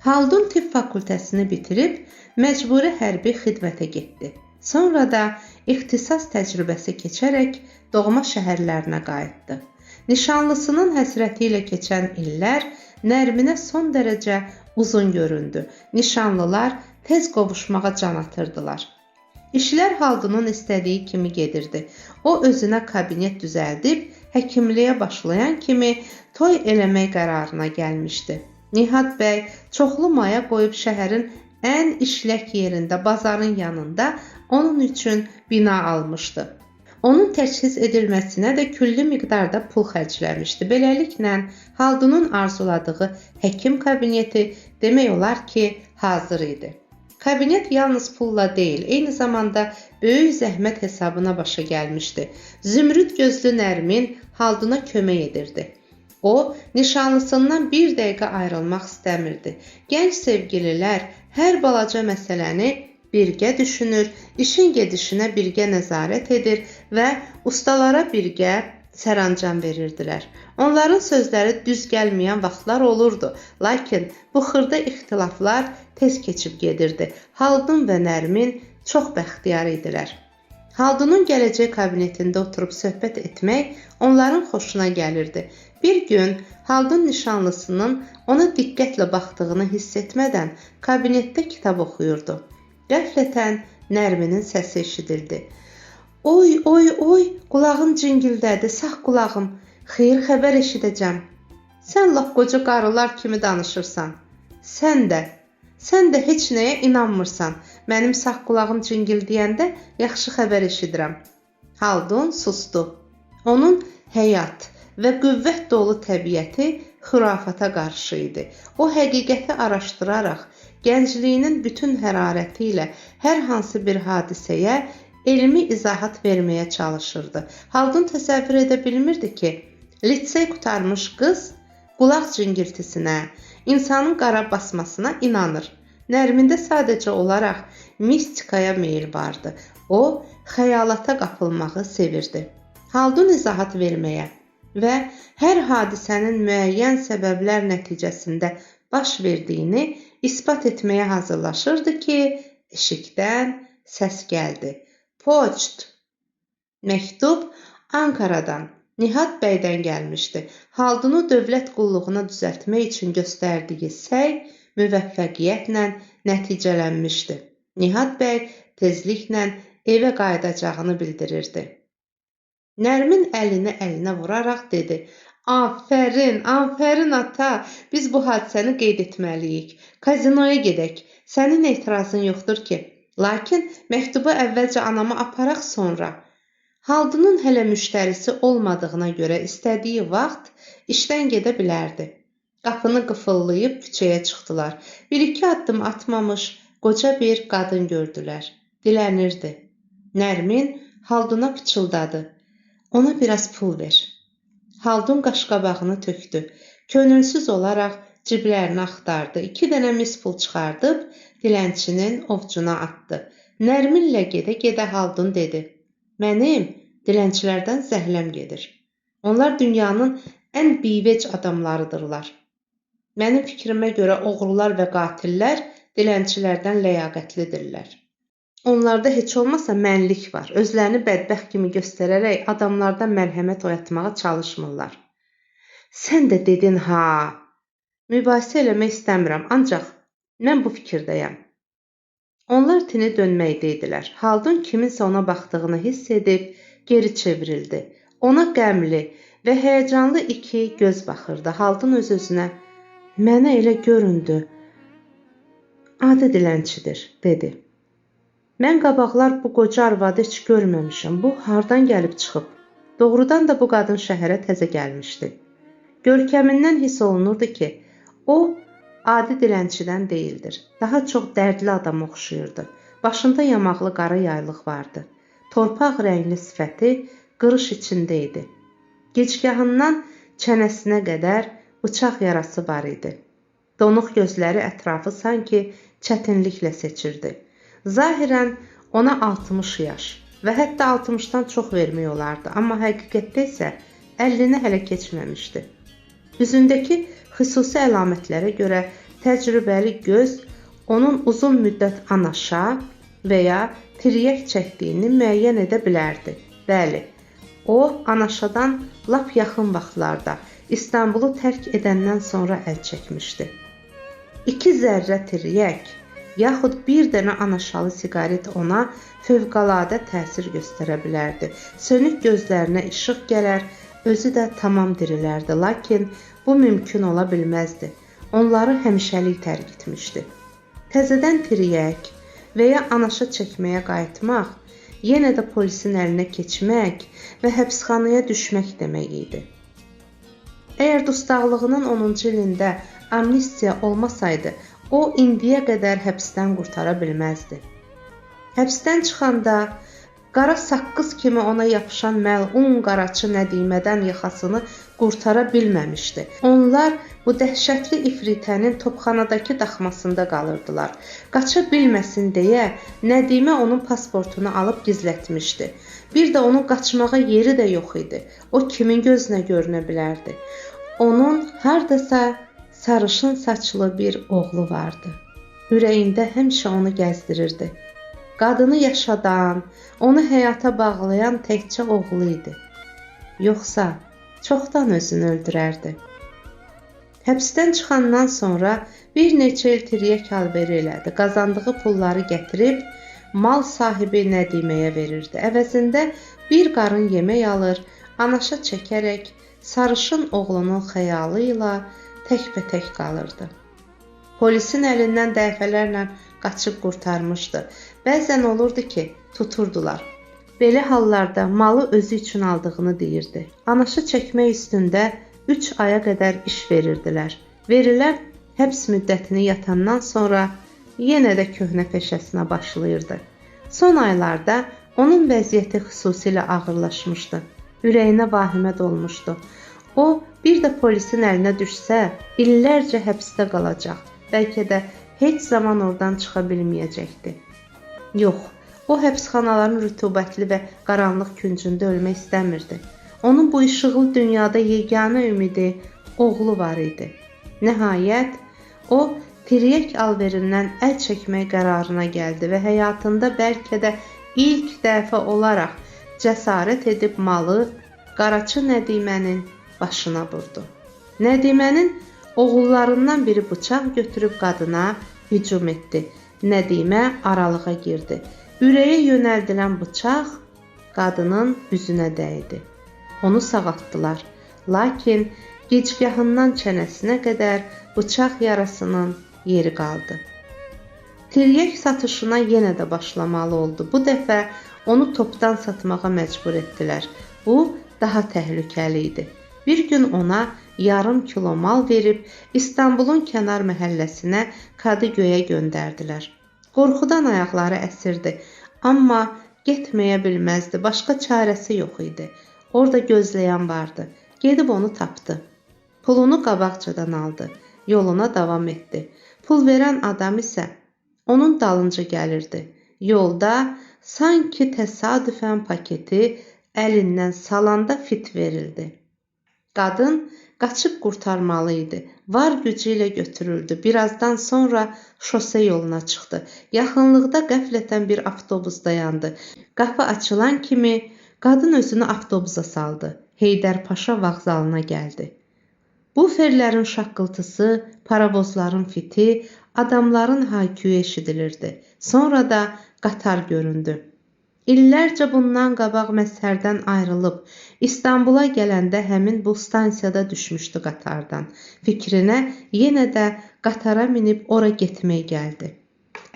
Haldun tibb fakültəsini bitirib məcburi hərbi xidmətə getdi. Sonra da ixtisas təcrübəsi keçərək doğma şəhərlərinə qayıtdı. Nişanlısının həsrəti ilə keçən illər Nərminə son dərəcə uzun göründü. Nişanlılar tez qovuşmağa can atırdılar. İşlər Haldunun istədiyi kimi gedirdi. O özünə kabinet düzəldib həkimliyə başlayan kimi toy eləmək qərarına gəlmişdi. Nihat bəy çoxlu maya qoyub şəhərin ən işlək yerində, bazarın yanında onun üçün bina almışdı. Onun təchiz edilməsinə də külli miqdarda pul xərcləmişdi. Beləliklə, Haldunun arzuladığı həkim kabineti demək olar ki, hazır idi. Kabinet yalnız pulla deyil, eyni zamanda böyük zəhmət hesabına başa gəlmişdi. Zümrüd gözlü Nərmin Halduna kömək edirdi. O, nişanlısından bir dəqiqə ayrılmaq istəmirdi. Gənc sevgililər hər balaca məsələni birgə düşünür, işin gedişinə birgə nəzarət edir və ustalara birgə sərəncam verirdilər. Onların sözləri düz gəlməyən vaxtlar olurdu, lakin bu xırda ixtilaflar tez keçib gedirdi. Haldun və Nərmin çox bəxtiyar idilər. Haldunun gələcək kabinetində oturub söhbət etmək onların xoşuna gəlirdi. Bir gün Haldun nişanlısının ona diqqətlə baxdığını hiss etmədən kabinetdə kitab oxuyurdu. Qəflətən Nərminin səsi eşidildi. Oy, oy, oy, qulağım cingildədi, sağ qulağım, xeyir xəbər eşidəcəm. Sən lap qoca qarılar kimi danışırsan. Sən də heç nəyə inanmırsan. Mənim sağ qulağım cingildiyəndə yaxşı xəbər eşidirəm. Haldun sustu. Onun həyat və qüvvət dolu təbiəti xürafata qarşı idi. O həqiqəti araşdıraraq, gəncliyinin bütün hərarəti ilə hər hansı bir hadisəyə elmi izahat verməyə çalışırdı. Haldun təsəvvür edə bilmirdi ki, lisey qurtarmış qız qulaq cingiltisinə, insanın qara basmasına inanır. Nərmində sadəcə olaraq mistikaya meyil vardı. O, xəyalata qapılmağı sevirdi. Haldun izahat verməyə və hər hadisənin müəyyən səbəblər nəticəsində baş verdiyini isbat etməyə hazırlaşırdı ki, eşikdən səs gəldi. Poçt. Məktub Ankaradan, Nihat bəydən gəlmişdi. Haldunu dövlət qulluğuna düzəltmək üçün göstərdiyi səy müvəffəqiyyətlə nəticələnmişdi. Nihat bəy tezliklə evə qayıdacağını bildirirdi. Nərmin əlini əlinə vuraraq dedi. Afərin, afərin ata, biz bu hadisəni qeyd etməliyik. Kazinoya gedək. Sənin etirazın yoxdur ki. Lakin məktubu əvvəlcə anama aparaq sonra. Haldunun hələ müştərisi olmadığına görə istədiyi vaxt işdən gedə bilərdi. Qapını qıfıllayıb küçəyə çıxdılar. Bir-iki addım atmamış qoca bir qadın gördülər. Dilənirdi. Nərmin Halduna pıçıldadı. Ona biraz pul ver. Haldun qaşqabağını tökdü. Könülsüz olaraq ciblərini axtardı. 2 dənə mis pul çıxardıb dilənçinin ovcuna atdı. Nərminlə gedə-gedə Haldun dedi. Mənim dilənçilərdən zəhləm gedir. Onlar dünyanın ən bivec adamlarıdırlar. Mənim fikrimə görə oğrular və qatillər dilənçilərdən ləyaqətlidirlər. Onlarda heç olmasa mənlik var. Özlərini bədbəxt kimi göstərərək adamlardan mərhəmət oyatmağa çalışmırlar. Sən də dedin ha. Mübahisə eləmək istəmirəm, ancaq mən bu fikirdəyəm. Onlar tini dönməkdə idilər. Haldun kiminsə ona baxdığını hiss edib geri çevrildi. Ona qəmli və həyəcanlı 2 göz baxırdı. Haldun öz-özünə mənə elə göründü. Adi dilənçidir, dedi. Mən qabaqlar bu qoca arvadı heç görməmişəm. Bu hardan gəlib çıxıb? Doğrudan da bu qadın şəhərə təzə gəlmişdi. Görkəmindən hiss olunurdu ki, o adi dilənçidən deyildir. Daha çox dərdli adam oxşuyurdu. Başında yamaqlı qara yaylıq vardı. Torpaq rəngli sifəti qırış içində idi. Gecgahından çənəsinə qədər bıçaq yarası var idi. Donuq gözləri ətrafı sanki çətinliklə seçirdi. Zahirən ona 60 yaş və hətta 60-dan çox vermək olardı, amma həqiqətdə isə 50-ni hələ keçməmişdi. Üzündəki xüsusi əlamətlərə görə təcrübəli göz onun uzun müddət anaşa və ya tiryək çəkdiyini müəyyən edə bilərdi. Bəli, o anaşadan lap yaxın vaxtlarda İstanbulu tərk edəndən sonra əl çəkmişdi. 2 zərrə tiryək, yaxud bir dənə anaşalı siqaret ona fövqəladə təsir göstərə bilərdi. Sönük gözlərinə işıq gələr, özü də tamam dirilərdi, lakin bu mümkün ola bilməzdi. Onları həmişəlik tərk etmişdi. Təzədən tiryək və ya anaşa çəkməyə qayıtmaq, yenə də polisin əlinə keçmək və həbsxanaya düşmək demək idi. Əgər dustaqlığının 10-cu ilində amnistiya olmasaydı, o indiyə qədər həbsdən qurtara bilməzdi. Həbsdən çıxanda qara saqqız kimi ona yapışan məlun qaraçı Nədimədən yaxasını qurtara bilməmişdi. Onlar bu dəhşətli ifritənin topxanadakı daxmasında qalırdılar. Qaça bilməsin deyə Nədimə onun pasportunu alıb gizlətmişdi. Bir də onun qaçmağa yeri də yox idi. O kimin gözünə görünə bilərdi? Onun hardasa sarışın saçlı bir oğlu vardı. Ürəyində həmişə onu gəzdirirdi. Qadını yaşadan, onu həyata bağlayan təkcə oğlu idi. Yoxsa çoxdan özünü öldürərdi. Həbsdən çıxandan sonra bir neçə il tiryək alveri elədi. Qazandığı pulları gətirib mal sahibi Nədiməyə verirdi. Əvəzində bir qarın yemək alır, anaşa çəkərək sarışın oğlunun xəyalı ilə təkbətək qalırdı. Polisin əlindən dəfələrlə qaçıb qurtarmışdı. Bəzən olurdu ki, tuturdular. Belə hallarda malı özü üçün aldığını deyirdi. Anaşa çəkmək üstündə 3 aya qədər iş verirdilər. Verilən həbs müddətini yatandan sonra yenə də köhnə peşəsinə başlayırdı. Son aylarda onun vəziyyəti xüsusilə ağırlaşmışdı. Ürəyinə vahimə dolmuşdu. O, bir də polisin əlinə düşsə, illərcə həbsdə qalacaq. Bəlkə də heç zaman oradan çıxa bilməyəcəkdi. Yox, o həbsxanaların rütubətli və qaranlıq küncündə ölmək istəmirdi. Onun bu işıqlı dünyada yeganə ümidi oğlu var idi. Nəhayət, o tiryək alverindən əl çəkmək qərarına gəldi və həyatında bəlkə də ilk dəfə olaraq cəsarət edib malı qaraçı Nədimənin başına vurdu. Nədimənin oğullarından biri bıçaq götürüb qadına hücum etdi. Nədimə aralığa girdi. Ürəyə yönəldilən bıçaq qadının üzünə dəydi. Onu sağaltdılar. Lakin gicgahından çənəsinə qədər bıçaq yarasının yeri qaldı. Tiryək satışına yenə də başlamalı oldu. Bu dəfə onu topdan satmağa məcbur etdilər. Bu daha təhlükəli idi. Bir gün ona yarım kilo mal verib İstanbulun kənar məhəlləsinə Kadıgöyə göndərdilər. Qorxudan ayaqları əsirdi, amma getməyə bilməzdi. Başqa çarəsi yox idi. Orada gözləyən vardı. Gedib onu tapdı. Pulunu qabaqcadan aldı. Yoluna davam etdi. Pul verən adam isə onun dalınca gəlirdi. Yolda sanki təsadüfən paketi əlindən salanda fit verildi. Qadın qaçıb qurtarmalı idi. Var gücü ilə götürüldü. Birazdan sonra şose yoluna çıxdı. Yaxınlıqda qəflətən bir avtobus dayandı. Qapı açılan kimi qadın özünü avtobusa saldı. Heydərpaşa vağzalına gəldi. Buferlərin şaqqıltısı, paravozların fiti, adamların hayküyü eşidilirdi. Sonra da qatar göründü. İllərcə bundan qabaq Məzhərdən ayrılıb, İstanbula gələndə həmin bu stansiyada düşmüşdü qatardan. Fikrinə yenə də qatara minib ora getmək gəldi.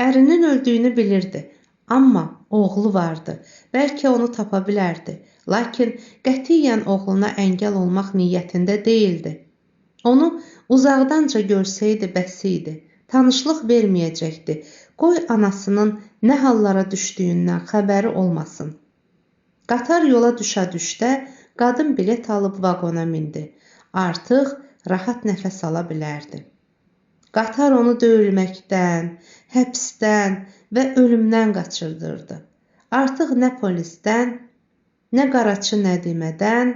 Ərinin öldüyünü bilirdi, amma oğlu vardı. Bəlkə onu tapa bilərdi. Lakin qətiyyən oğluna əngəl olmaq niyyətində deyildi. Onu uzaqdanca görsəydi bəs idi. Tanışlıq verməyəcəkdi. Qoy anasının nə hallara düşdüyündən xəbəri olmasın. Qatar yola düşə-düşdə qadın bilet alıb vaqona mindi. Artıq rahat nəfəs ala bilərdi. Qatar onu döyülməkdən, həbsdən və ölümdən qaçırdırdı. Artıq nə polisdən, nə qaraçı Nədimədən,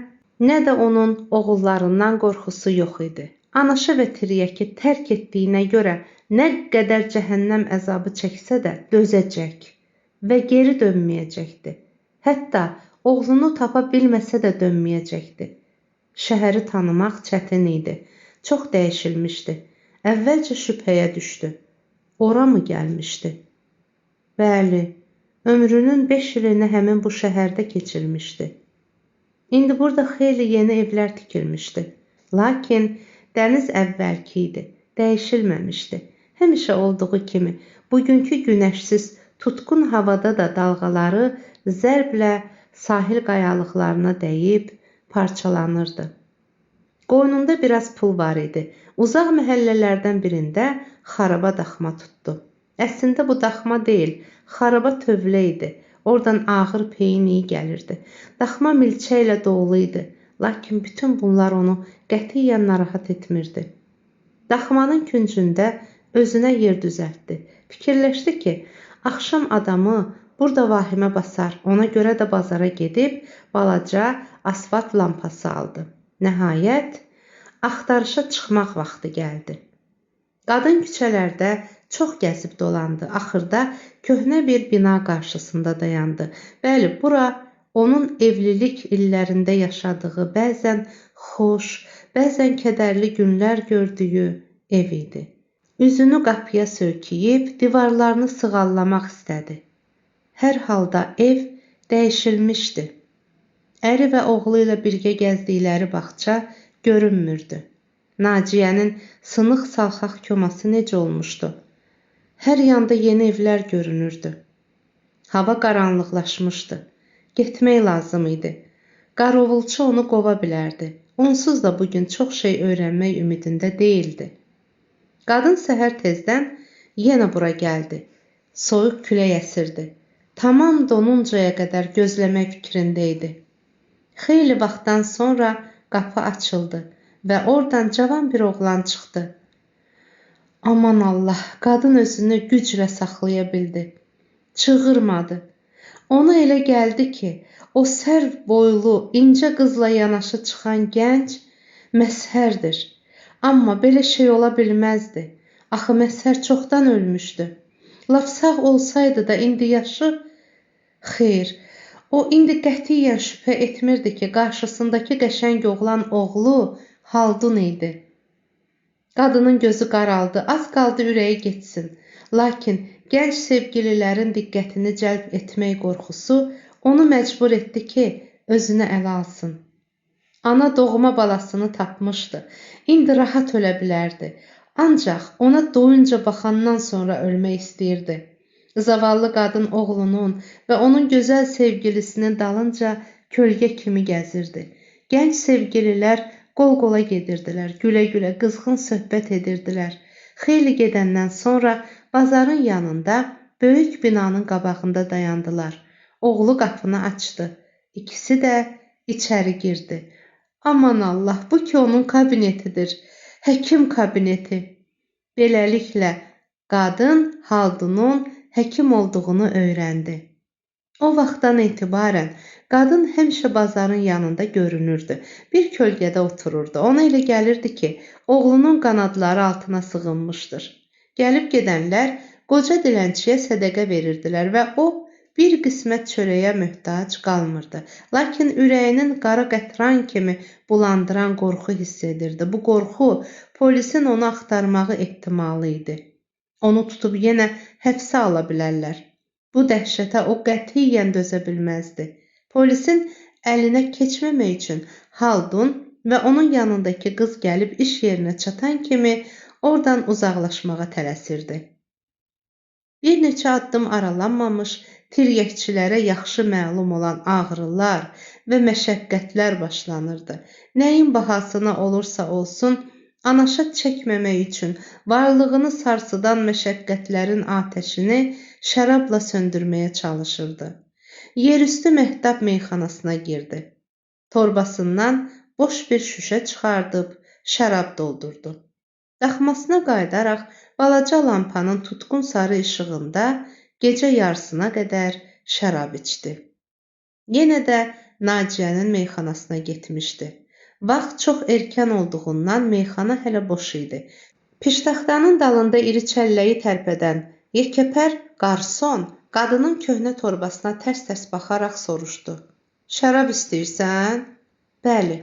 nə də onun oğullarından qorxusu yox idi. Anaşı və tiryəki tərk etdiyinə görə nə qədər cəhənnəm əzabı çəksə də dözəcək və geri dönməyəcəkdi. Hətta oğlunu tapa bilməsə də dönməyəcəkdi. Şəhəri tanımaq çətin idi. Çox dəyişilmişdi. Əvvəlcə şübhəyə düşdü. Ora mı gəlmişdi? Bəli, ömrünün 5 ilini həmin bu şəhərdə keçirmişdi. İndi burada xeyli yeni evlər tikilmişdi. Lakin dəniz əvvəlki idi, dəyişilməmişdi. Həmişə olduğu kimi, bugünkü günəşsiz, tutqun havada da dalğaları zərblə sahil qayalıqlarına dəyib parçalanırdı. Qoynunda biraz pul var idi. Uzaq məhəllələrdən birində xaraba daxma tutdu. Əslində bu daxma deyil, xaraba tövlə idi. Oradan ağır peyin iyi gəlirdi. Daxma milçəklə dolu idi. Lakin bütün bunlar onu qətiyyən narahat etmirdi. Daxmanın küncündə özünə yer düzəltdi. Fikirləşdi ki, axşam adamı burada vahimə basar. Ona görə də bazara gedib balaca asfalt lampası aldı. Nəhayət, axtarışa çıxmaq vaxtı gəldi. Qadın küçələrdə çox gəzib dolandı. Axırda köhnə bir bina qarşısında dayandı. Bəli, bura onun evlilik illərində yaşadığı, bəzən xoş, bəzən kədərli günlər gördüyü ev idi. Üzünü qapıya söykəyib divarlarını sığallamaq istədi. Hər halda ev dəyişilmişdi. Əri və oğlu ilə birgə gəzdikləri bağça görünmürdü. Naciyənin sınıq salxaq koması necə olmuşdu? Hər yanda yeni evlər görünürdü. Hava qaranlıqlaşmışdı. Getmək lazım idi. Qarovulçu onu qova bilərdi. Onsuz da bugün çox şey öyrənmək ümidində deyildi. Qadın səhər tezdən yenə bura gəldi. Soyuq külək əsirdi. Tamam donuncaya qədər gözləmək fikrində idi. Xeyli vaxtdan sonra qapı açıldı və oradan cavan bir oğlan çıxdı. Aman Allah, qadın özünü güclə saxlaya bildi. Çığırmadı. Ona elə gəldi ki, o sərv boylu, incə qızla yanaşı çıxan gənc Məzhərdir. Amma belə şey ola bilməzdi. Axı Məzhər çoxdan ölmüşdü. Laf sağ olsaydı da indi yaşı... Xeyr, o indi qətiyyən şübhə etmirdi ki, qarşısındakı qəşəng oğlan oğlu Haldun idi. Qadının gözü qaraldı, az qaldı ürəyi getsin. Lakin gənc sevgililərin diqqətini cəlb etmək qorxusu onu məcbur etdi ki, özünə ələ alsın. Ana doğma balasını tapmışdı. İndi rahat ölə bilərdi. Ancaq ona doyunca baxandan sonra ölmək istəyirdi. Zavallı qadın oğlunun və onun gözəl sevgilisinin dalınca kölgə kimi gəzirdi. Gənc sevgililər qol-qola gedirdilər, gülə-gülə qızğın söhbət edirdilər. Xeyli gedəndən sonra bazarın yanında böyük binanın qabağında dayandılar. Oğlu qapını açdı. İkisi də içəri girdi. Aman Allah, bu ki onun kabinetidir. Həkim kabineti. Beləliklə, qadın Haldunun həkim olduğunu öyrəndi. O vaxtdan etibarən qadın həmişə bazarın yanında görünürdü. Bir kölgədə otururdu. Ona elə gəlirdi ki, oğlunun qanadları altına sığınmışdır. Gəlib gedənlər qoca dilənçiyə sədəqə verirdilər və o bir qismət çörəyə möhtac qalmırdı. Lakin ürəyinin qara qətran kimi bulandıran qorxu hiss edirdi. Bu qorxu polisin onu axtarmağı ehtimalı idi. Onu tutub yenə həbsə ala bilərlər. Bu dəhşətə o qətiyyən dözə bilməzdi. Polisin əlinə keçməmək üçün Haldun və onun yanındakı qız gəlib iş yerinə çatan kimi oradan uzaqlaşmağa tələsirdi. Bir neçə addım aralanmamış tiryəkçilərə yaxşı məlum olan ağrılar və məşəqqətlər başlanırdı. Nəyin bahasına olursa olsun, anaşa çəkməmək üçün varlığını sarsıdan məşəqqətlərin atəşini şərabla söndürməyə çalışırdı. Yerüstü Məhdab meyxanasına girdi. Torbasından boş bir şüşə çıxardıb şərab doldurdu. Daxmasına qayıdaraq balaca lampanın tutqun sarı işığında gecə yarısına qədər şərab içdi. Yenə də Naciyənin meyxanasına getmişdi. Vaxt çox erkən olduğundan meyxana hələ boş idi. Piştaxtanın dalında iri çəlləyi tərpədən yekəpər qarson qadının köhnə torbasına tərs-tərs baxaraq soruşdu. Şərab istəyirsən? Bəli.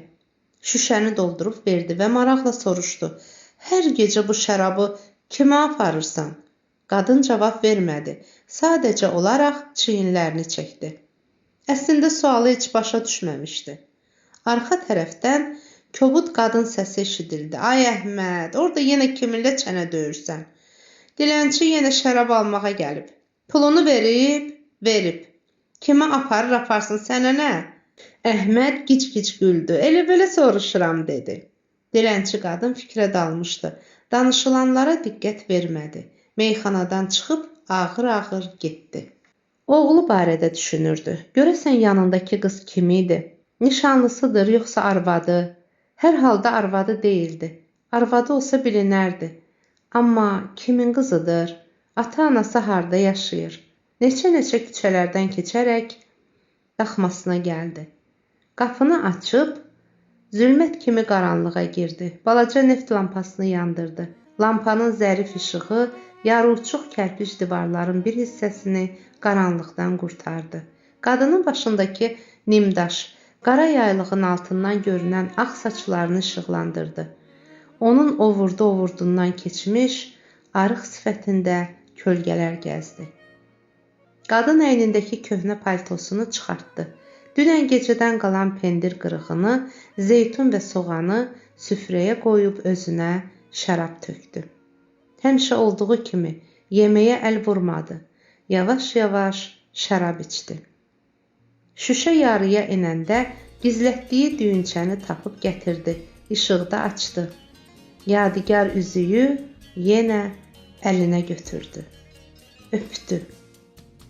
Şüşəni doldurub verdi və maraqla soruşdu. Hər gecə bu şərabı kimə aparırsan? Qadın cavab vermədi. Sadəcə olaraq çiyinlərini çəkdi. Əslində sualı heç başa düşməmişdi. Arxa tərəfdən kobud qadın səsi eşidildi. Ay Əhməd, orada yenə kiminlə çənə döyürsən? Dilənçi yenə şərab almağa gəlib. Pulunu verib? Verib. Kimə aparır aparsın, sənə nə? Əhməd gic-gic güldü. Elə belə soruşuram, dedi. Dilənçi qadın fikrə dalmışdı. Danışılanlara diqqət vermədi. Meyxanadan çıxıb ağır-ağır getdi. Oğlu barədə düşünürdü. Görəsən yanındakı qız kim idi? Nişanlısıdır, yoxsa arvadı? Hər halda arvadı değildi. Arvadı olsa bilinərdi. Amma kimin qızıdır? Ata-anası harda yaşayır? Neçə-neçə küçələrdən keçərək daxmasına gəldi. Qapını açıb, zülmət kimi qaranlığa girdi. Balaca neft lampasını yandırdı. Lampanın zərif işığı yarıuçuq kərpic divarların bir hissəsini qaranlıqdan qurtardı. Qadının başındakı nimdaş, qara yaylığın altından görünən ağ saçlarını işıqlandırdı. Onun ovurdu-ovurdundan keçmiş, arıq sifətində kölgələr gəzdi. Qadın əynindəki köhnə paltosunu çıxartdı. Dünən gecədən qalan pendir qırığını, zeytun və soğanı süfrəyə qoyub özünə şərab tökdü. Həmişə olduğu kimi yeməyə əl vurmadı. Yavaş-yavaş şərab içdi. Şüşə yarıya enəndə gizlətdiyi düyünçəni tapıb gətirdi. İşıqda açdı. Yadigar üzüyü yenə əlinə götürdü. Öpdü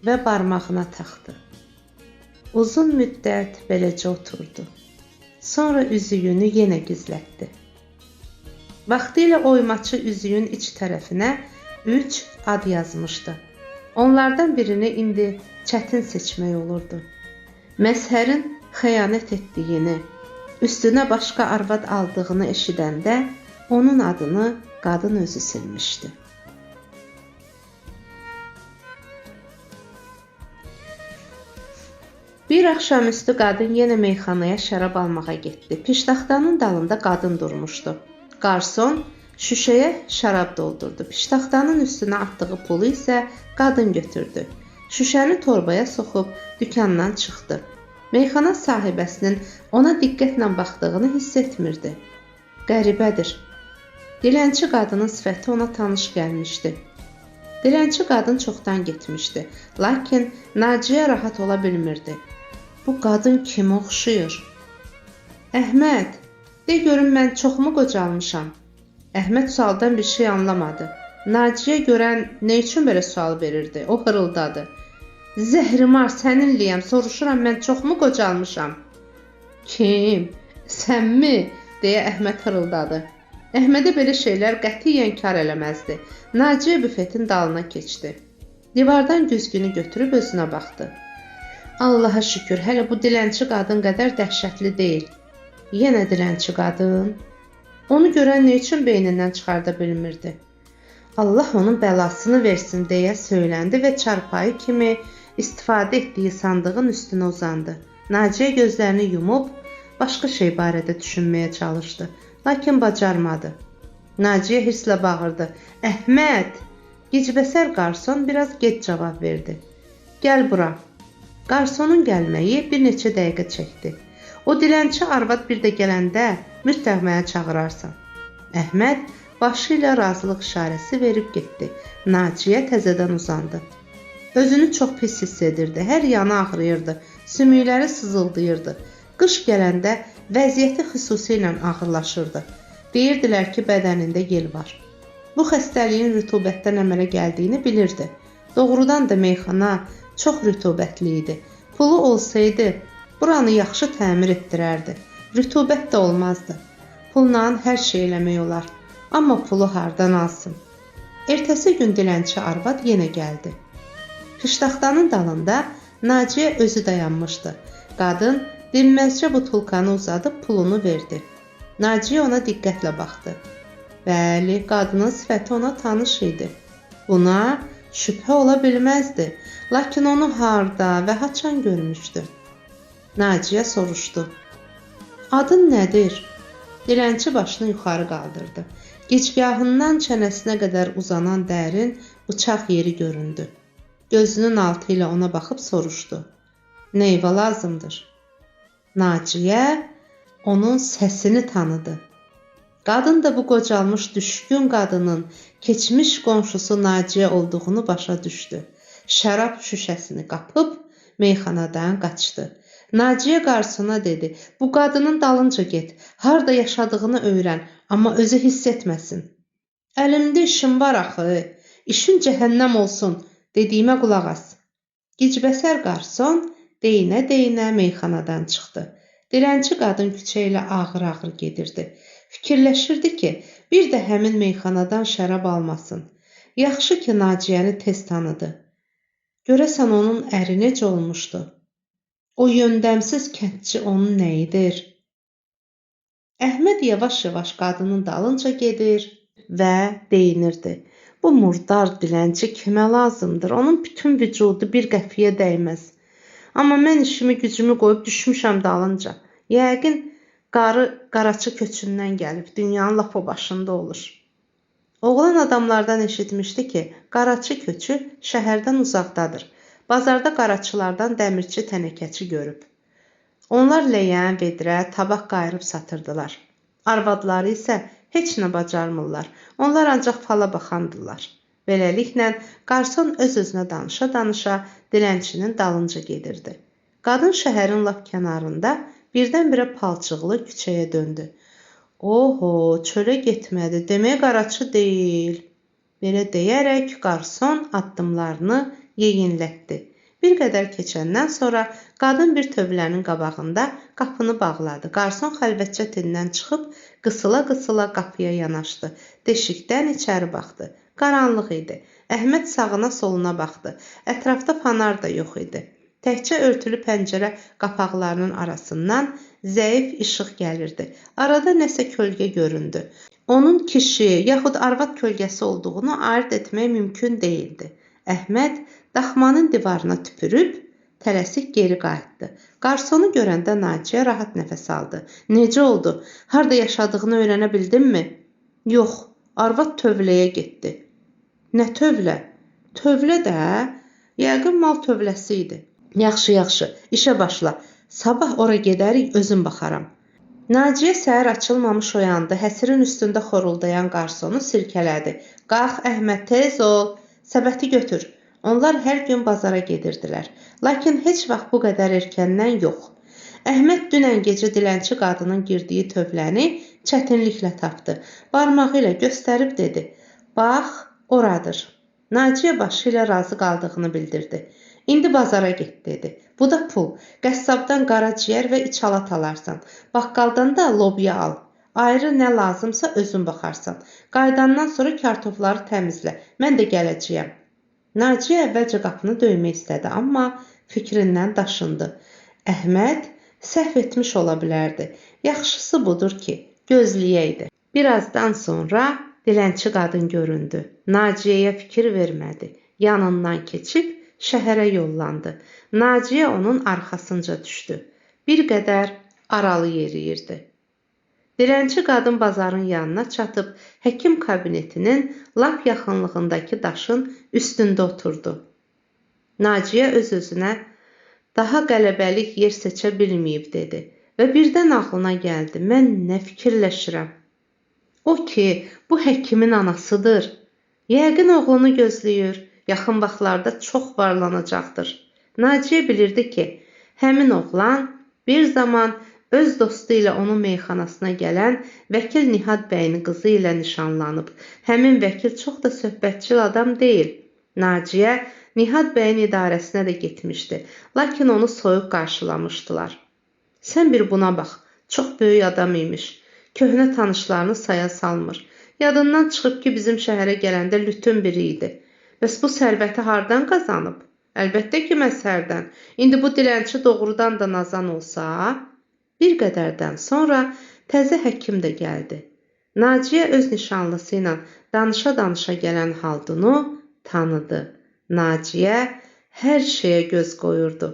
və barmağına taxdı. Uzun müddət beləcə oturdu. Sonra üzüyünü yenə gizlətdi. Vaxtilə oymaçı üzüyün iç tərəfinə 3 ad yazmışdı. Onlardan birini indi çətin seçmək olurdu. Məzhərin xəyanət etdiyini, üstünə başqa arvad aldığını eşidəndə onun adını qadın özü silmişdi. Bir axşamüstü qadın yenə meyxanaya şərab almağa getdi. Piştaxtanın dalında qadın durmuşdu. Qarson şüşəyə şərab doldurdu. Piştaxtanın üstünə atdığı pulu isə qadın götürdü. Şüşəni torbaya soxub dükandan çıxdı. Meyxana sahibəsinin ona diqqətlə baxdığını hiss etmirdi. Qəribədir. Dilənçi qadının sifəti ona tanış gəlmişdi. Dilənçi qadın çoxdan getmişdi. Lakin Naciyə rahat ola bilmirdi. Bu qadın kimə oxşuyur? Əhməd, de görüm mən çoxmu qocalmışam? Əhməd sualdan bir şey anlamadı. Naciyə görən nə üçün belə sual verirdi? O hırıldadı. Zəhrimar, səninliyəm, soruşuram mən çoxmu qocalmışam? Kim? Sənmi? Deyə Əhməd hırıldadı. Əhmədə belə şeylər qətiyyən kar eləməzdi. Naciyə büfetin dalına keçdi. Divardan güzgünü götürüb özünə baxdı. Allaha şükür, hələ bu dilənçi qadın qədər dəhşətli deyil. Yenə dilənçi qadın. Onu görən nə üçün beynindən çıxarda bilmirdi. Allah onun bəlasını versin deyə söyləndi və çarpayı kimi istifadə etdiyi sandığın üstünə uzandı. Naciyə gözlərini yumub başqa şey barədə düşünməyə çalışdı. Lakin bacarmadı. Naciyə hisslə bağırdı. Əhməd! Gicbəsər qarson biraz gec cavab verdi. Gəl bura. Qarsonun gəlməyi bir neçə dəqiqə çəkdi. O dilənçi arvad bir də gələndə mütləq mənə çağırarsan. Əhməd başı ilə razılıq işarəsi verib getdi. Naciyə təzədən uzandı. Özünü çox pis hiss edirdi. Hər yanı ağrıyırdı. Sümükləri sızıldayırdı. Qış gələndə vəziyyəti xüsusilə ağırlaşırdı. Deyirdilər ki, bədənində yel var. Bu xəstəliyin rütubətdən əmələ gəldiyini bilirdi. Doğrudan da meyxana çox rütubətli idi. Pulu olsaydı, buranı yaxşı təmir etdirərdi. Rütubət də olmazdı. Pulla hər şey eləmək olar. Amma pulu hardan alsın? Ertəsi gün dilənçi arvad yenə gəldi. Piştaxtanın dalında Naciyə özü dayanmışdı. Qadın dinməzcə butulkanı uzadıb pulunu verdi. Naciyə ona diqqətlə baxdı. Bəli, qadının sifəti ona tanış idi. Buna şübhə ola bilməzdi. Lakin onu harda və haçan görmüşdü? Naciyə soruşdu. Adın nədir? Dilənçi başını yuxarı qaldırdı. Gicgahından çənəsinə qədər uzanan dərin bıçaq yeri göründü. Gözünün altı ilə ona baxıb soruşdu. Neyvə lazımdır? Naciyə onun səsini tanıdı. Qadın da bu qocalmış düşkün qadının keçmiş qonşusu Naciyə olduğunu başa düşdü. Şərab şüşəsini qapıb meyxanadan qaçdı. Naciyə qarsona dedi, bu qadının dalınca get, harda yaşadığını öyrən, amma özü hiss etməsin. Əlimdə işim var axı, işin cəhənnəm olsun, dediyimə qulaq as. Gicbəsər qarson deyinə-deyinə meyxanadan çıxdı. Dilənçi qadın küçə ilə ağır-ağır gedirdi. Fikirləşirdi ki, bir də həmin meyxanadan şərab almasın. Yaxşı ki, Naciyəni tez tanıdı. Görəsən onun əri necə olmuşdu? O yöndəmsiz kəndçi onun nəyidir? Əhməd yavaş-yavaş qadının dalınca gedir və deyinirdi. Bu murdar dilənçi kimə lazımdır? Onun bütün vücudu bir qəfiyə dəyməz. Amma mən işimi gücümü qoyub düşmüşəm dalınca. Yəqin qaraçı köçündən gəlib, dünyanın lap o başında olur. Oğlan adamlardan eşitmişdi ki, qaraçı köçü şəhərdən uzaqdadır. Bazarda qaraçılardan dəmirçi tənəkəçi görüb. Onlar ləyən, vedrə, tabaq qayırıb satırdılar. Arvadları isə heç nə bacarmırlar. Onlar ancaq fala baxandırlar. Beləliklə, qarson öz-özünə danışa-danışa dilənçinin dalınca gedirdi. Qadın şəhərin lap kənarında birdən-birə palçıqlı küçəyə döndü. Oho, çölə getmədi, demək qaraçı deyil. Belə deyərək qarson addımlarını yeyinlətdi. Bir qədər keçəndən sonra qadın bir tövlənin qabağında qapını bağladı. Qarson xəlvətcə tindən çıxıb qısıla-qısıla qapıya yanaşdı. Deşikdən içəri baxdı. Qaranlıq idi. Əhməd sağına soluna baxdı. Ətrafda fanar da yox idi. Təkcə örtülü pəncərə qapaqlarının arasından zəif işıq gəlirdi. Arada nəsə kölgə göründü. Onun kişi, yaxud arvad kölgəsi olduğunu ayırd etmək mümkün deyildi. Əhməd daxmanın divarına tüpürüb, tələsik geri qayıtdı. Qarsonu görəndə Naciyə rahat nəfəs aldı. Necə oldu? Harda yaşadığını öyrənə bildinmi? Yox, arvad tövləyə getdi. Nə tövlə? Tövlə də, yəqin mal tövləsi idi. Yaxşı, işə başla. Sabah ora gedərik, özüm baxaram. Naciyə səhər açılmamış oyandı. Həsirin üstündə xoruldayan qarsonu silkələdi. Qalx, Əhməd, tez ol. Səbəti götür. Onlar hər gün bazara gedirdilər. Lakin heç vaxt bu qədər erkəndən yox. Əhməd dünən gecə dilənçi qadının girdiyi tövləni çətinliklə tapdı. Barmağı ilə göstərib dedi. Bax, oradır. Naciyə başı ilə razı qaldığını bildirdi. İndi bazara get, dedi. Bu da pul. Qəssabdan qaraciyər və iç halat alarsan. Baqqaldan da lobya al. Ayrı nə lazımsa özün baxarsan. Qayıdandan sonra kartofları təmizlə. Mən də gələcəyəm. Naciyə əvvəlcə qapını döymək istədi, amma fikrindən daşındı. Əhməd səhv etmiş ola bilərdi. Yaxşısı budur ki, gözləyəydi. Birazdan sonra dilənçi qadın göründü. Naciyəyə fikir vermədi. Yanından keçib şəhərə yollandı. Naciyə onun arxasınca düşdü. Bir qədər aralı yeriyirdi. Dilənçi qadın bazarın yanına çatıb həkim kabinetinin lap yaxınlığındakı daşın üstündə oturdu. Naciyə öz-özünə daha qələbəlik yer seçə bilməyib, dedi və birdən ağlına gəldi. Mən nə fikirləşirəm? O ki, bu həkimin anasıdır. Yəqin oğlunu gözləyir. Yaxın vaxtlarda çox varlanacaqdır. Naciyə bilirdi ki, həmin oğlan bir zaman öz dostu ilə onun meyxanasına gələn vəkil Nihad bəyin qızı ilə nişanlanıb. Həmin vəkil çox da söhbətçil adam deyil. Naciyə Nihad bəyin idarəsinə də getmişdi. Lakin onu soyuq qarşılamışdılar. Sən bir buna bax, çox böyük adam imiş. Köhnə tanışlarını saya salmır. Yadından çıxıb ki, bizim şəhərə gələndə lütün biri idi. Bəs bu sərvəti hardan qazanıb? Əlbəttə ki, məzhərdən. İndi bu dilənçi doğrudan da nazan olsa, bir qədərdən sonra Təzə həkim də gəldi. Naciyə öz nişanlısı ilə danışa-danışa gələn Haldunu tanıdı. Naciyə hər şeyə göz qoyurdu.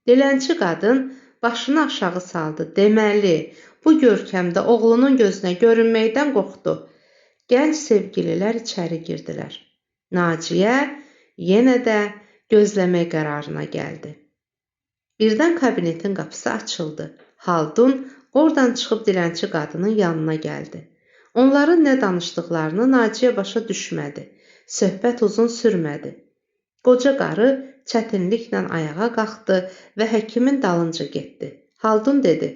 Dilənçi qadın başını aşağı saldı. Deməli, bu görkəmdə oğlunun gözünə görünməkdən qorxdu. Gənc sevgililər içəri girdilər. Naciyə yenə də gözləmək qərarına gəldi. Birdən kabinetin qapısı açıldı. Haldun oradan çıxıb dilənçi qadının yanına gəldi. Onların nə danışdıqlarını Naciyə başa düşmədi. Söhbət uzun sürmədi. Qoca qarı çətinliklə ayağa qalxdı və həkimin dalınca getdi. Haldun dedi,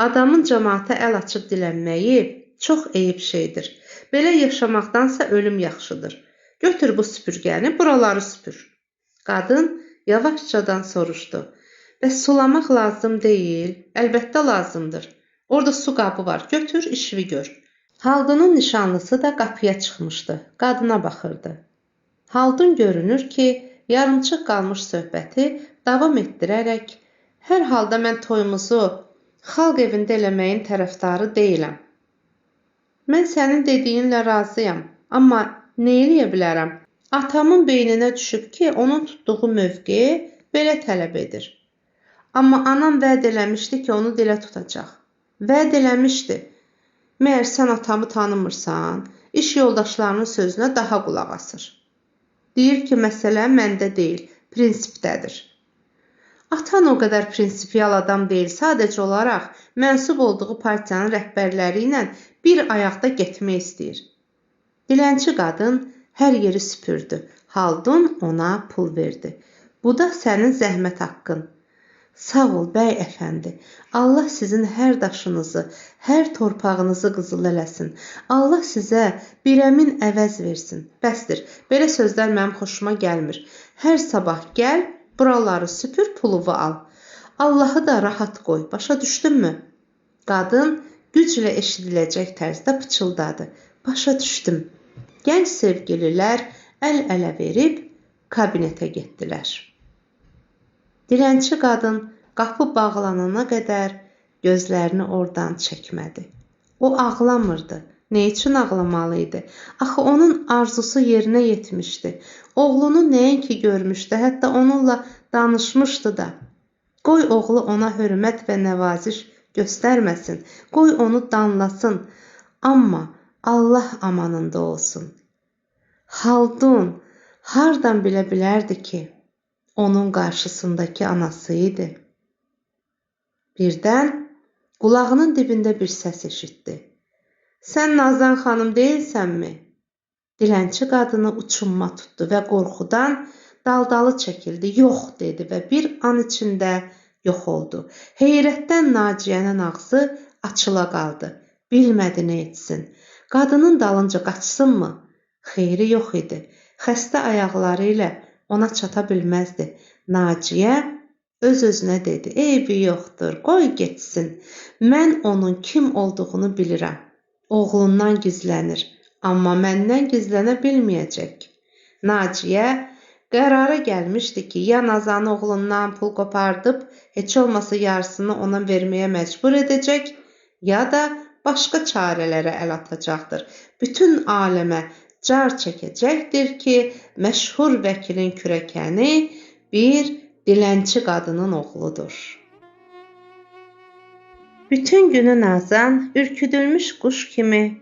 adamın cəmaata əl açıb dilənməyi çox eyib şeydir. Belə yaşamaqdansa ölüm yaxşıdır. Götür bu süpürgəni, buraları süpür. Qadın yavaşcadan soruşdu. Bəs sulamaq lazım deyil, əlbəttə lazımdır. Orada su qabı var, götür, işini gör. Haldunun nişanlısı da qapıya çıxmışdı, qadına baxırdı. Haldun görünür ki, yarımçıq qalmış söhbəti davam etdirərək, hər halda mən toyumuzu xalq evində eləməyin tərəfdarı deyiləm. Mən sənin dediyinlə razıyam, amma nə eləyə bilərəm? Atamın beyninə düşüb ki, onun tutduğu mövqe belə tələb edir. Amma anam vəd eləmişdi ki, onu dilə tutacaq. Vəd eləmişdi. Məyər sən atamı tanımırsan, iş yoldaşlarının sözünə daha qulaq asır. Deyir ki, məsələ məndə deyil, prinsipdədir. Atan o qədər prinsipial adam deyil, sadəcə olaraq mənsub olduğu partiyanın rəhbərləri ilə bir ayaqda getmək istəyir. Dilənçi qadın hər yeri süpürdü. Haldun ona pul verdi. Bu da sənin zəhmət haqqın. Sağ ol, bəy əfəndi. Allah sizin hər daşınızı, hər torpağınızı qızıl eləsin. Allah sizə bir əmin əvəz versin. Bəsdir, belə sözlər mənim xoşuma gəlmir. Hər sabah gəl, buraları süpür, puluvu al. Allahı da rahat qoy, başa düşdünmü? Qadın güclə eşidiləcək tərzdə pıçıldadı. Başa düşdüm. Gənc sevgililər əl-ələ verib kabinetə getdilər. Dilənçi qadın qapı bağlanana qədər gözlərini oradan çəkmədi. O ağlamırdı. Nə üçün ağlamalıydı? Axı onun arzusu yerinə yetmişdi. Oğlunu nəinki görmüşdü, hətta onunla danışmışdı da. Qoy oğlu ona hörmət və nəvaziş göstərməsin. Qoy onu danlasın. Amma Allah amanında olsun. Haldun hardan bilə bilərdi ki, onun qarşısındakı anası idi. Birdən qulağının dibində bir səs eşitdi. Sən Nazan xanım deyilsənmi? Dilənçi qadını uçunma tutdu və qorxudan daldalı çəkildi. Yox dedi və bir an içində yox oldu. Heyrətdən Naciyənin ağzı açıla qaldı. Bilmədi nə etsin. Qadının dalınca qaçsınmı? Xeyri yox idi. Xəstə ayaqları ilə ona çata bilməzdi. Naciyə öz-özünə dedi. Eybi yoxdur, qoy getsin. Mən onun kim olduğunu bilirəm. Oğlundan gizlənir, amma məndən gizlənə bilməyəcək. Naciyə qərara gəlmişdi ki, ya Nazanı oğlundan pul qopardıb, heç olmasa yarısını ona verməyə məcbur edəcək, ya da başqa çarələrə əl atacaqdır. Bütün aləmə car çəkəcəkdir ki, məşhur vəkilin kürəkəni bir dilənçi qadının oğludur. Bütün günü Nazan ürküdülmüş quş kimi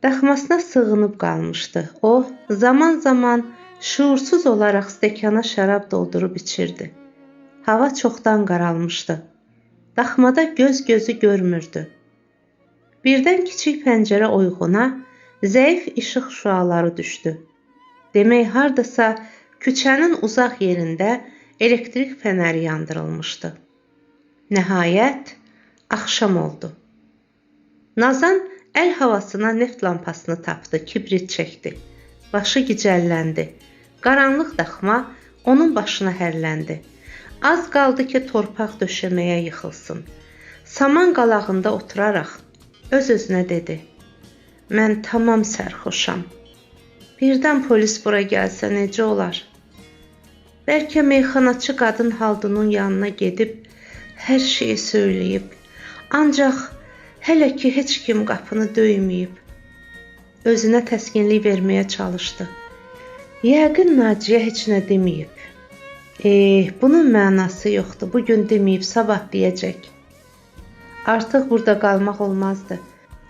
daxmasına sığınıb qalmışdı. O, zaman-zaman şuursuz olaraq stəkana şərab doldurub içirdi. Hava çoxdan qaralmışdı. Daxmada göz gözü görmürdü. Birdən kiçik pəncərə oyğuna zəif işıq şüaları düşdü. Demək, hardasa küçənin uzaq yerində elektrik fənəri yandırılmışdı. Nəhayət, axşam oldu. Nazan əl havasına neft lampasını tapdı, kibrit çəkdi. Başı gicəlləndi. Qaranlıq daxma onun başına hərləndi. Az qaldı ki, torpaq döşəməyə yıxılsın. Saman qalağında oturaraq öz-özünə dedi. Mən tamam sərxoşam. Birdən polis bura gəlsə necə olar? Bəlkə meyxanaçı qadın Haldunun yanına gedib hər şeyi söyləyib. Ancaq Hələ ki heç kim qapını döyməyib. Özünə təskinlik verməyə çalışdı. Yəqin Naciyə heç nə deməyib. Bunun mənası yoxdur. Bu gün deməyib, sabah deyəcək. Artıq burada qalmaq olmazdı.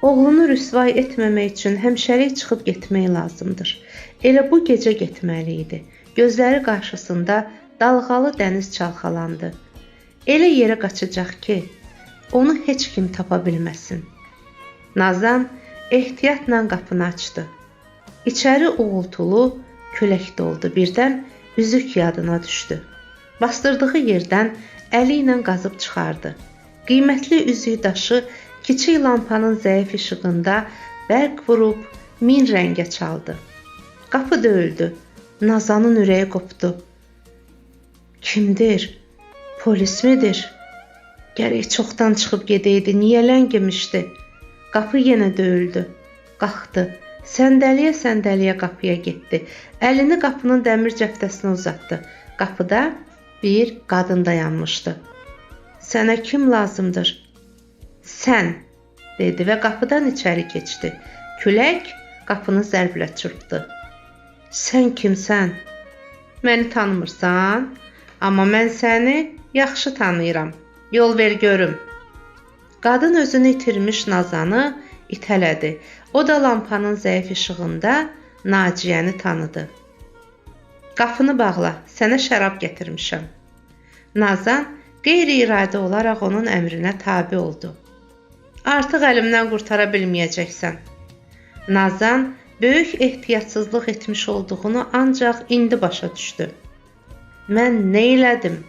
Oğlunu rüsvay etməmək üçün həmşərik çıxıb getmək lazımdır. Elə bu gecə getməli idi. Gözləri qarşısında dalğalı dəniz çalxalandı. Elə yerə qaçacaq ki, onu heç kim tapa bilməsin. Nazan ehtiyatla qapını açdı. İçəri uğultulu külək doldu. Birdən üzük yadına düşdü. Bastırdığı yerdən əli ilə qazıb çıxardı. Qiymətli üzük daşı kiçik lampanın zəif işığında bərq vurub min rəngə çaldı. Qapı döyüldü. Nazanın ürəyi qopdu. Kimdir? Polis midir? Gərək çoxdan çıxıb gedəydi. Niyə ləngimişdi? Qapı yenə döyüldü. Qalxdı. Səndəliyə-səndəliyə qapıya getdi. Əlini qapının dəmir cəftəsinə uzatdı. Qapıda bir qadın dayanmışdı. Sənə kim lazımdır? Sən, dedi və qapıdan içəri keçdi. Külək qapını zərblə çırpdı. Sən kimsən? Məni tanımırsan? Amma mən səni yaxşı tanıyıram. Yol ver görüm. Qadın özünü itirmiş Nazanı itələdi. O da lampanın zəif işığında Naciyəni tanıdı. Qapını bağla, sənə şərab gətirmişəm. Nazan qeyri-iradə olaraq onun əmrinə tabe oldu. Artıq əlimdən qurtara bilməyəcəksən. Nazan böyük ehtiyatsızlıq etmiş olduğunu ancaq indi başa düşdü. Mən nə elədim?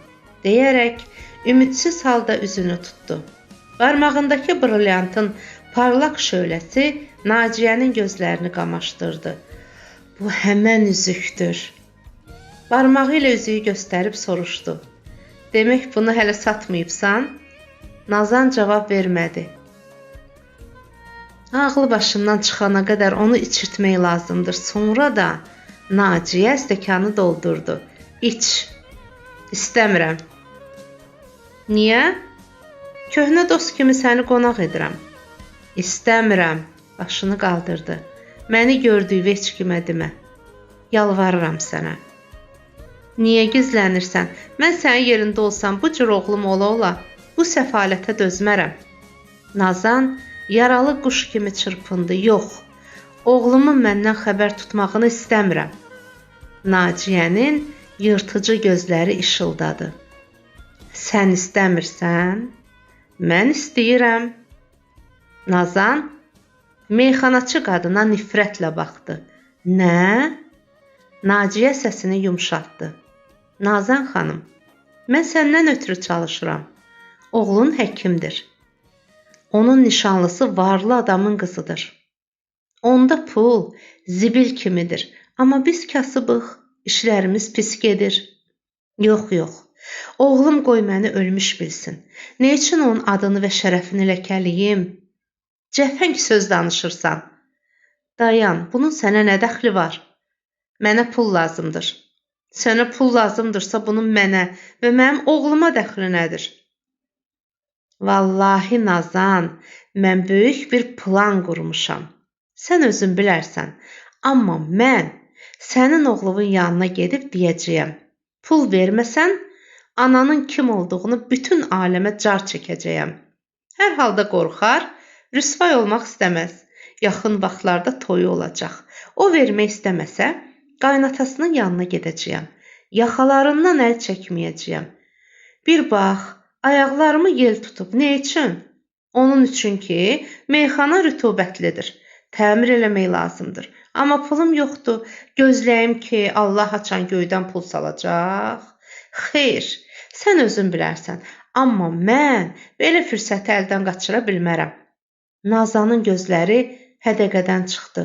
Deyərək ümidsiz halda üzünü tutdu. Barmağındakı brilyantın parlaq şöləsi Naciyənin gözlərini qamaşdırdı. Bu həmən üzükdür. Barmağı ilə üzüyü göstərib soruşdu. Demək bunu hələ satmayıbsan? Nazan cavab vermədi. Ağlı başından çıxana qədər onu içirtmək lazımdır. Sonra da Naciyə stəkanı doldurdu. İç. İstəmirəm. Niyə? Köhnə dost kimi səni qonaq edirəm. İstəmirəm. Başını qaldırdı. Məni gördüyü heç kimə demə. Yalvarıram sənə. Niyə gizlənirsən? Mən sənin yerində olsam bu cür oğlum ola-ola bu səfalətə dözmərəm. Nazan yaralı quş kimi çırpındı. Yox, oğlumun məndən xəbər tutmağını istəmirəm. Naciyənin yırtıcı gözləri işıldadı. Sən istəmirsən? Mən istəyirəm. Nazan meyxanaçı qadına nifrətlə baxdı. Nə? Naciyə səsini yumşaltdı. Nazan xanım, mən səndən ötürü çalışıram. Oğlun həkimdir. Onun nişanlısı varlı adamın qızıdır. Onda pul zibil kimidir. Amma biz kasıbıq, işlərimiz pis gedir. Yox. Oğlum qoy məni ölmüş bilsin. Nə üçün onun adını və şərəfini ləkəliyim? Cəfəng söz danışırsan. Dayan, bunun sənə nə dəxli var? Mənə pul lazımdır. Sənə pul lazımdırsa bunun mənə və mənim oğluma dəxli nədir? Vallahi Nazan, mən böyük bir plan qurmuşam. Sən özün bilərsən. Amma mən sənin oğlunun yanına gedib deyəcəyəm. Pul verməsən, ananın kim olduğunu bütün aləmə car çəkəcəyəm. Hər halda qorxar, rüsvay olmaq istəməz. Yaxın vaxtlarda toyu olacaq. O vermək istəməsə, qaynatasının yanına gedəcəyəm. Yaxalarından əl çəkməyəcəyəm. Bir bax, ayaqlarımı yel tutub. Nə üçün? Onun üçün ki, meyxana rütubətlidir. Təmir eləmək lazımdır. Amma pulum yoxdur. Gözləyim ki, Allah açan göydən pul salacaq. Xeyr, sən özün bilərsən. Amma mən belə fürsəti əldən qaçıra bilmərəm. Nazanın gözləri hədəqədən çıxdı.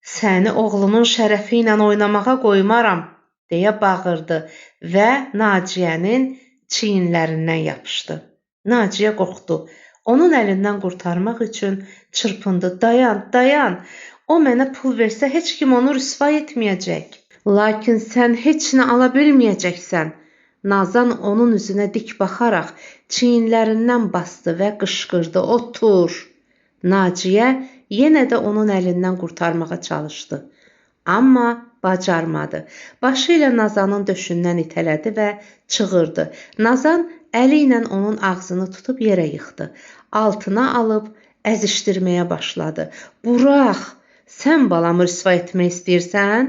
Səni oğlumun şərəfi ilə oynamağa qoymaram, deyə bağırdı və Naciyənin çiyinlərindən yapışdı. Naciyə qorxdu. Onun əlindən qurtarmaq üçün çırpındı. Dayan. O mənə pul versə heç kim onu rüsvay etməyəcək. Lakin sən heç nə ala bilməyəcəksən. Nazan onun üzünə dik baxaraq çiyinlərindən bastı və qışqırdı: "Otur!" Naciyə yenə də onun əlindən qurtarmağa çalışdı. Amma bacarmadı. Başı ilə Nazanın döşündən itələdi və çığırdı. Nazan əli ilə onun ağzını tutub yerə yıxdı. Altına alıb əzişdirməyə başladı. "Burax! Sən balamı rüsva etmək istəyirsən?"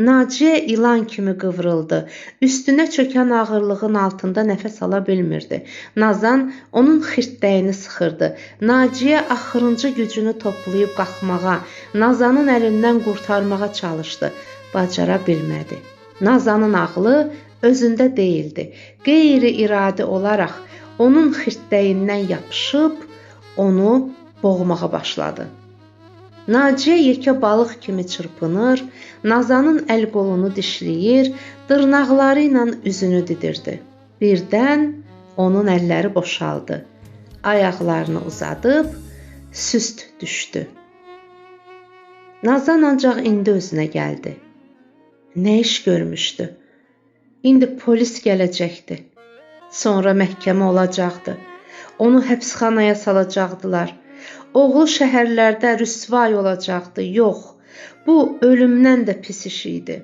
Naciyə ilan kimi qıvrıldı. Üstünə çökən ağırlığın altında nəfəs ala bilmirdi. Nazan onun xirtdəyini sıxırdı. Naciyə axırıncı gücünü toplayıb qalxmağa, Nazanın əlindən qurtarmağa çalışdı. Bacara bilmədi. Nazanın ağlı özündə deyildi. Qeyri-iradi olaraq onun xirtdəyindən yapışıb onu boğmağa başladı. Naciyə yekə balıq kimi çırpınır, Nazanın əl-qolunu dişləyir, dırnaqları ilə üzünü didirdi. Birdən onun əlləri boşaldı. Ayaqlarını uzadıb süst düşdü. Nazan ancaq indi özünə gəldi. Nə iş görmüşdü? İndi polis gələcəkdi. Sonra məhkəmə olacaqdı. Onu həbsxanaya salacaqdılar. Oğlu şəhərlərdə rüsvay olacaqdı. Yox, bu ölümdən də pis iş idi.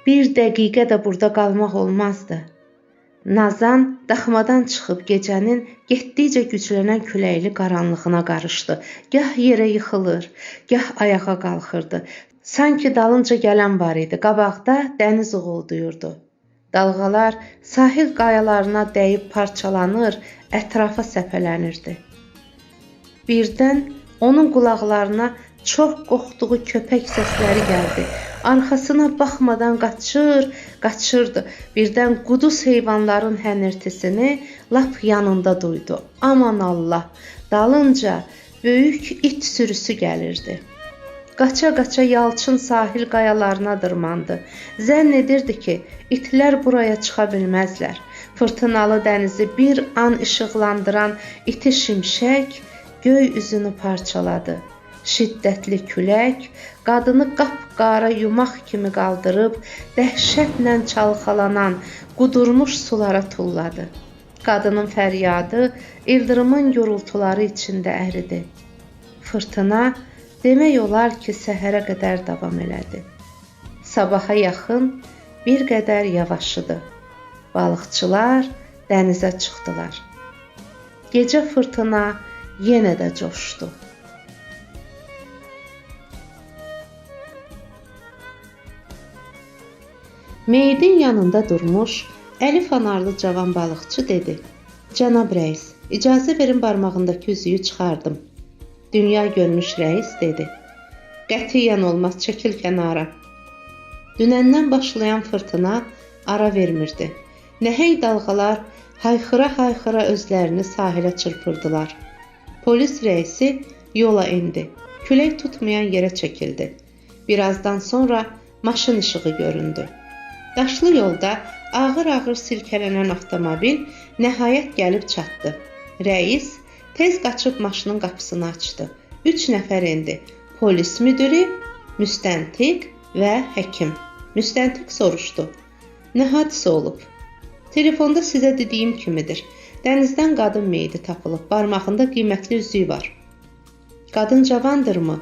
Bir dəqiqə də burada qalmaq olmazdı. Nazan daxmadan çıxıb gecənin getdikcə güclənən küləkli qaranlığına qarışdı. Gah yerə yıxılır, gah ayağa qalxırdı. Sanki dalınca gələn var idi. Qabaqda dəniz uğulduyurdu. Dalğalar sahil qayalarına dəyib parçalanır, ətrafa səpələnirdi. Birdən onun qulaqlarına çox qorxduğu köpək səsləri gəldi. Arxasına baxmadan qaçırdı. Birdən quduz heyvanların hənirtisini lap yanında duydu. Aman Allah, dalınca böyük it sürüsü gəlirdi. Qaça-qaça yalçın sahil qayalarına dırmandı. Zənn edirdi ki, itlər buraya çıxa bilməzlər. Fırtınalı dənizi bir an işıqlandıran iti şimşək göy üzünü parçaladı. Şiddətli külək qadını qapqara yumaq kimi qaldırıb dəhşətlə çalxalanan qudurmuş sulara tulladı. Qadının fəryadı ildırımın gurultuları içində əridi. Fırtına demək olar ki, səhərə qədər davam elədi. Sabaha yaxın bir qədər yavaşıdı. Balıqçılar dənizə çıxdılar. Gecə fırtına yenə də coşdu. Meyidin yanında durmuş, əli fanarlı cavan balıqçı dedi: "Cənab rəis, icazə verin barmağındakı üzüyü çıxardım." Dünya görmüş rəis dedi: "Qətiyyən olmaz, çəkil kənara." Dünəndən başlayan fırtına ara vermirdi. Nəhəng dalğalar hayxıra-hayxıra özlərini sahilə çırpırdılar. Polis rəisi yola indi. Külək tutmayan yerə çəkildi. Birazdan sonra maşın işığı göründü. Daşlı yolda ağır-ağır silkələnən avtomobil nəhayət gəlib çatdı. Rəis tez qaçıb maşının qapısını açdı. 3 nəfər endi. Polis müdiri, müstəntiq və həkim. Müstəntiq soruşdu: "Nə hadisə olub?" "Telefonda sizə dediyim kimidir. Dənizdən qadın meyidi tapılıb, barmağında qiymətli üzüyü var." "Qadın cavandırmı?"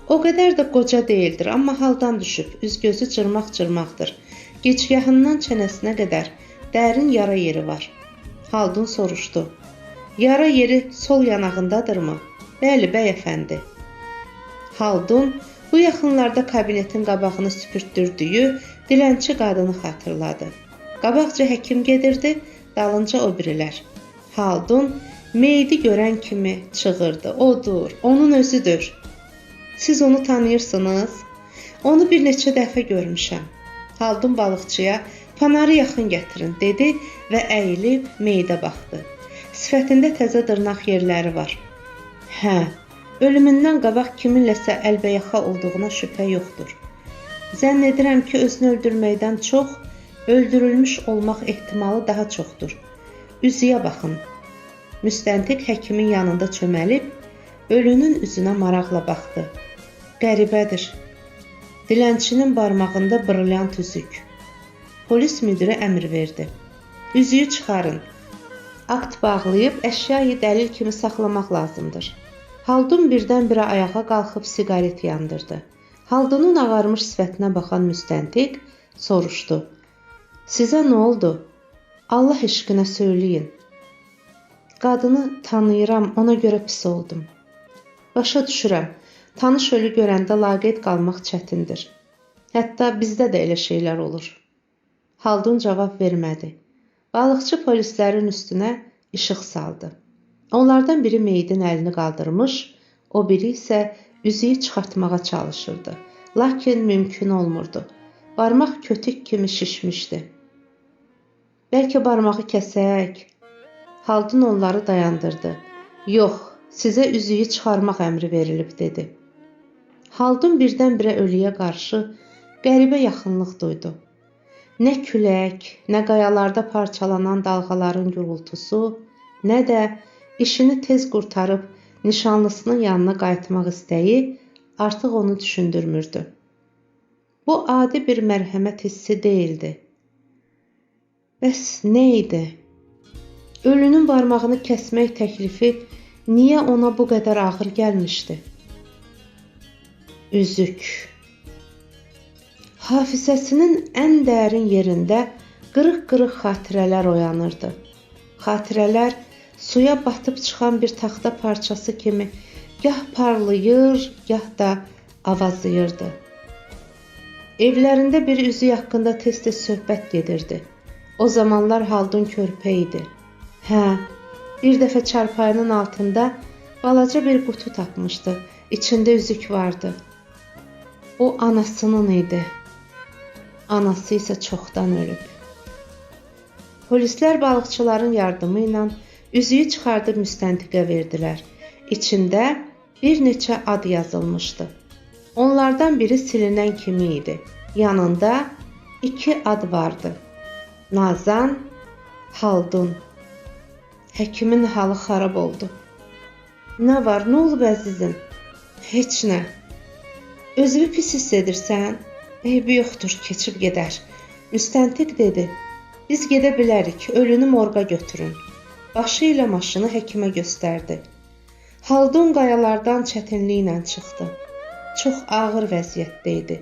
"O qədər də qoca deyildir, amma haldan düşüb, üz-gözü cırmaq-cırmaqdır. Gicgahından çənəsinə qədər dərin yara yeri var." Haldun soruşdu: "Yara yeri sol yanağındadırmı?" "Bəli, bəyəfəndi." Haldun bu yaxınlarda kabinetin qabağını süpürtdürdüyü dilənçi qadını xatırladı. Qabaqca həkim gedirdi, dalınca o birilər. Haldun meyidi görən kimi çığırdı: "Odur, onun özüdür." "Siz onu tanıyırsınız?" "Onu bir neçə dəfə görmüşəm." Haldun balıqçıya "Fanarı yaxın gətirin" dedi və əyilib meyidə baxdı. Sifətində təzə dırnaq yerləri var. "Hə, ölümündən qabaq kiminləsə əlbəyaxa olduğuna şübhə yoxdur. Zənn edirəm ki, özünü öldürməkdən çox öldürülmüş olmaq ehtimalı daha çoxdur. Üzüyə baxın." Müstəntiq həkimin yanında çöməlib ölünün üzünə maraqla baxdı. "Qəribədir. Dilənçinin barmağında brilyant üzük." Polis müdiri əmr verdi: Üzüyü çıxarın. Akt bağlayıb əşyayı dəlil kimi saxlamaq lazımdır. Haldun birdən-birə ayağa qalxıb siqaret yandırdı. Haldunun ağarmış sifətinə baxan müstəntiq soruşdu. Sizə nə oldu? Allah eşqinə söyləyin. Qadını tanıyıram, ona görə pis oldum. Başa düşürəm. Tanış ölü görəndə laqeyd qalmaq çətindir. Hətta bizdə də elə şeylər olur. Haldun cavab vermədi. Balıqçı polislərin üstünə işıq saldı. Onlardan biri meyidin əlini qaldırmış, o biri isə üzüyü çıxartmağa çalışırdı. Lakin mümkün olmurdu. Barmaq kötük kimi şişmişdi. Bəlkə barmağı kəsək? Haldun onları dayandırdı. Yox, sizə üzüyü çıxarmaq əmri verilib, dedi. Haldun birdən-birə ölüyə qarşı qəribə yaxınlıq duydu. Nə külək, nə qayalarda parçalanan dalğaların gurultusu, nə də işini tez qurtarıb nişanlısının yanına qayıtmaq istəyi artıq onu düşündürmürdü. Bu adi bir mərhəmət hissi deyildi. Bəs nə idi? Ölünün barmağını kəsmək təklifi niyə ona bu qədər ağır gəlmişdi? Üzük. Hafizəsinin ən dərin yerində qırıq-qırıq xatirələr oyanırdı. Xatirələr suya batıb çıxan bir taxta parçası kimi gah parlayır, gah da avazlayırdı. Evlərində bir üzük haqqında tez-tez söhbət gedirdi. O zamanlar Haldun körpə idi. Bir dəfə çarpayının altında balaca bir qutu tapmışdı. İçində üzük vardı. O anasının idi. Anası isə çoxdan ölüb. Polislər balıqçıların yardımı ilə üzüyü çıxardıb müstəntiqə verdilər. İçində bir neçə ad yazılmışdı. Onlardan biri silinən kimi idi. Yanında 2 ad vardı. Nazan, Haldun. Həkimin halı xarab oldu. Nə var, nə olub əzizim? Heç nə. Özünü pis hiss edirsən? Eybi yoxdur, keçib gedər. Müstəntiq dedi. Biz gedə bilərik, ölünü morqa götürün. Başı ilə maşını həkimə göstərdi. Haldun qayalardan çətinliklə çıxdı. Çox ağır vəziyyətdə idi.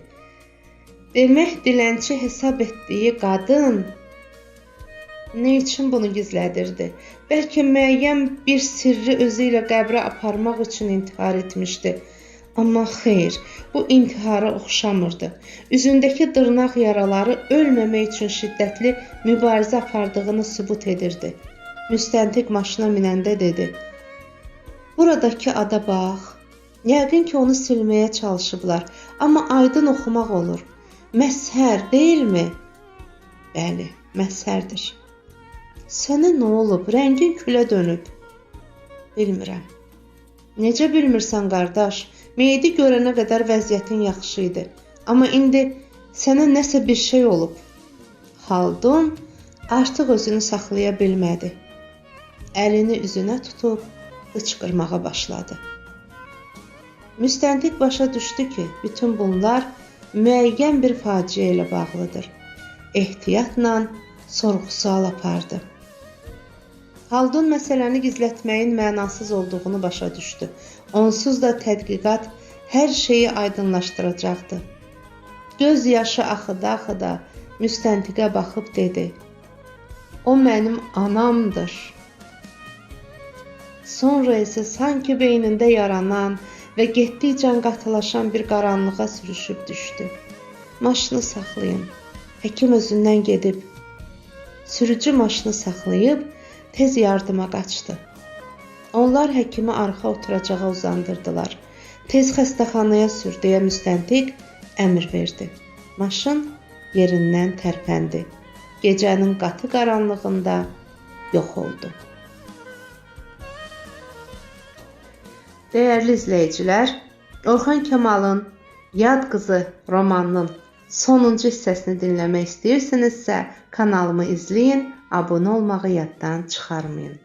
Demək, dilənçi hesab etdiyi qadın nə üçün bunu gizlədirdi? Bəlkə müəyyən bir sirri özü ilə qəbrə aparmaq üçün intihar etmişdi. Amma xeyr, bu intihara oxşamırdı. Üzündəki dırnaq yaraları ölməmək üçün şiddətli mübarizə apardığını sübut edirdi. Müstəntiq maşına minəndə dedi. Buradakı ada bax. Yəqin ki, onu silməyə çalışıblar. Amma aydın oxumaq olur. Məzhər deyilmi? Bəli, məzhərdir. Sənə nə olub? Rəngin külə dönüb. Bilmirəm. Necə bilmirsən, qardaş? Meyidi görənə qədər vəziyyətin yaxşı idi. Amma indi sənə nəsə bir şey olub. Haldun artıq özünü saxlaya bilmədi. Əlini üzünə tutub hıçqırmağa başladı. Müstəntiq başa düşdü ki, bütün bunlar müəyyən bir faciə ilə bağlıdır. Ehtiyatla sorğu-sual apardı. Haldun məsələni gizlətməyin mənasız olduğunu başa düşdü. Onsuz da tədqiqat hər şeyi aydınlaşdıracaqdı. Göz yaşı axıda-axıda müstəntiqə baxıb dedi. O mənim anamdır. Sonra isə sanki beynində yaranan və getdikcə qatılaşan bir qaranlığa sürüşüb düşdü. Maşını saxlayın. Həkim özündən gedib. Sürücü maşını saxlayıb tez yardıma qaçdı. Onlar həkimi arxa oturacağa uzandırdılar. Tez xəstəxanaya sür, deyə müstəntiq əmr verdi. Maşın yerindən tərpəndi. Gecənin qatı qaranlığında yox oldu. Dəyərli izləyicilər, Orxan Kəmalın Yad qızı romanının sonuncu hissəsini dinləmək istəyirsinizsə, kanalımı izləyin, abunə olmağı yaddan çıxarmayın.